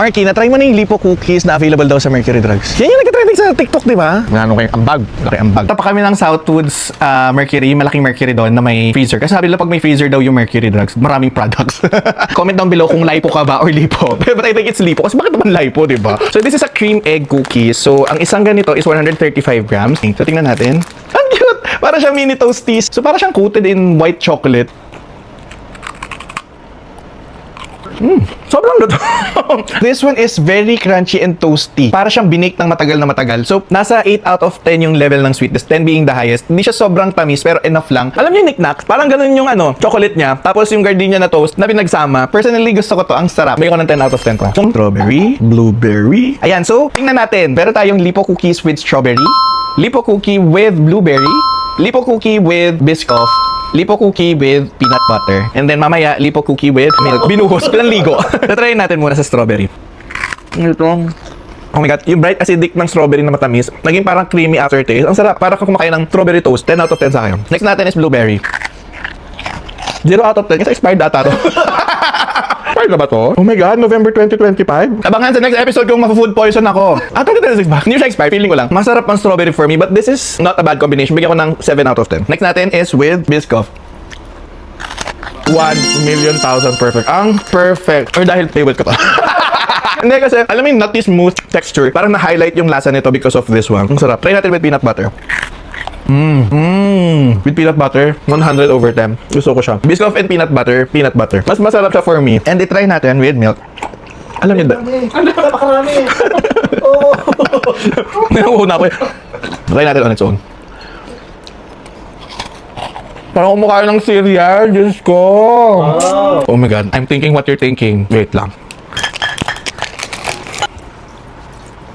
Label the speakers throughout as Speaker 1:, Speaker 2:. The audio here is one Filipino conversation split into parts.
Speaker 1: Marky, na-try mo na yung lipo cookies na available daw sa Mercury Drugs. Yan yung nagka-trending sa TikTok, di ba? Ano kayong ambag? Laki ambag. Tapa kami ng Southwoods Mercury, malaking Mercury doon na may freezer. Kasi sabi nila pag may freezer daw yung Mercury Drugs, maraming products. Comment down below kung lipo ka ba or lipo. But I think it's lipo. Kasi bakit naman lipo, di ba? So this is a cream egg cookies. So ang isang ganito is 135 grams. So tingnan natin. Ang cute! Para siyang mini toasties. So para siyang coated in white chocolate. Sobrang luto. This one is very crunchy and toasty. Para siyang binake ng matagal na matagal. So, nasa 8 out of 10 yung level ng sweetness. 10 being the highest. Hindi siya sobrang tamis, pero enough lang. Alam niyo yung knickknacks? Parang ganun yung chocolate niya. Tapos yung gardenia na toast na pinagsama. Personally, gusto ko to. Ang sarap. May ko ng 10 out of 10 to. Strawberry, blueberry. Ayan, so, tingnan natin. Meron tayong lipo cookies with strawberry. Lipo cookie with blueberry. Lipo cookie with Biscoff. Lipo cookie with peanut butter. And then mamaya, lipo cookie with milk. Binuhos, pinanligo. Tatry natin muna sa strawberry. Ito. Oh my god, yung bright acidic ng strawberry na matamis, naging parang creamy aftertaste. Ang sarap, parang kung kumakain ng strawberry toast. 10 out of 10 sa akin. Next natin is blueberry. 0 out of 10. Kasi expired data to. Expired na ba to? Oh my god, November 2025? Abangan sa next episode kung mafu-food poison ako. 2026 ba? Hindi siya expired, feeling ko lang. Masarap ang strawberry for me, but this is not a bad combination. Bigyan ko ng 7 out of 10. Next natin is with Biscoff. 1,000,000 perfect. Ang perfect. Or dahil favorite ko to. Hindi kasi, alam mo yung nutty smooth texture. Parang na-highlight yung lasa nito because of this one. Ang sarap. Try natin with peanut butter. With peanut butter, 100 over 10. Gusto ko siya. Biscoff and peanut butter. Mas masarap siya for me. And try natin with milk. Alam niyo ba?
Speaker 2: Napakarami. Oo.
Speaker 1: Nauuna ako eh. Try natin on its own. Parang kumakain ng cereal. Diyos ko. Oh my god. I'm thinking what you're thinking. Wait lang.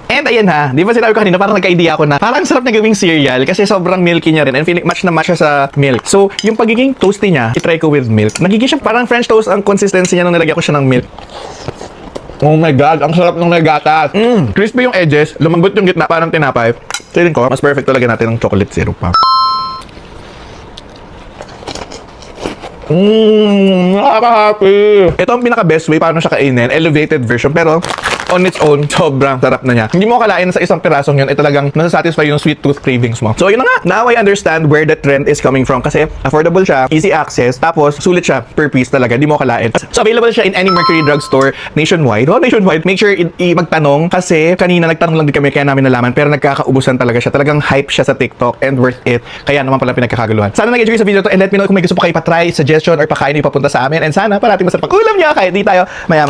Speaker 1: And ayan ha, di ba sinabi ko kanina, parang nagka-idea ako na parang sarap na gawing cereal kasi sobrang milky niya rin and feeling match na match siya sa milk. So, yung pagiging toasty niya, itry ko with milk. Nagiging siya parang French toast ang consistency niya nung nilagyan ko siya ng milk. Oh my god, ang sarap ng nagatas. Crispy yung edges, lumambot yung gitna, parang tinapay. Feeling ko, mas perfect talaga natin ng chocolate syrup pa. Nakaka-happy. Ito ang pinaka-best way paano siya kainin. Elevated version. Pero, on its own, sobrang sarap na niya. Hindi mo akalain sa isang pirasong yun, talagang nasa-satisfy yung sweet tooth cravings mo. So, yun na nga. Now, I understand where the trend is coming from. Kasi, affordable siya, easy access, tapos, sulit siya per piece talaga. Hindi mo akalain. So, available siya in any Mercury drugstore nationwide. Oh, nationwide. Make sure magtanong. Kasi, kanina nagtanong lang din kami, kaya namin nalaman. Pero nagkakaubusan talaga siya. Talagang hype siya sa TikTok and worth it. Kaya naman pala pinagkakaguluhan. Sana nag-enjoy sa video to and let me know kung may gusto pa kayo pa-try, suggestion, or pakain yung papunta sa amin. And sana parating masarap pag-ulam niya kahit di tayo mayaman.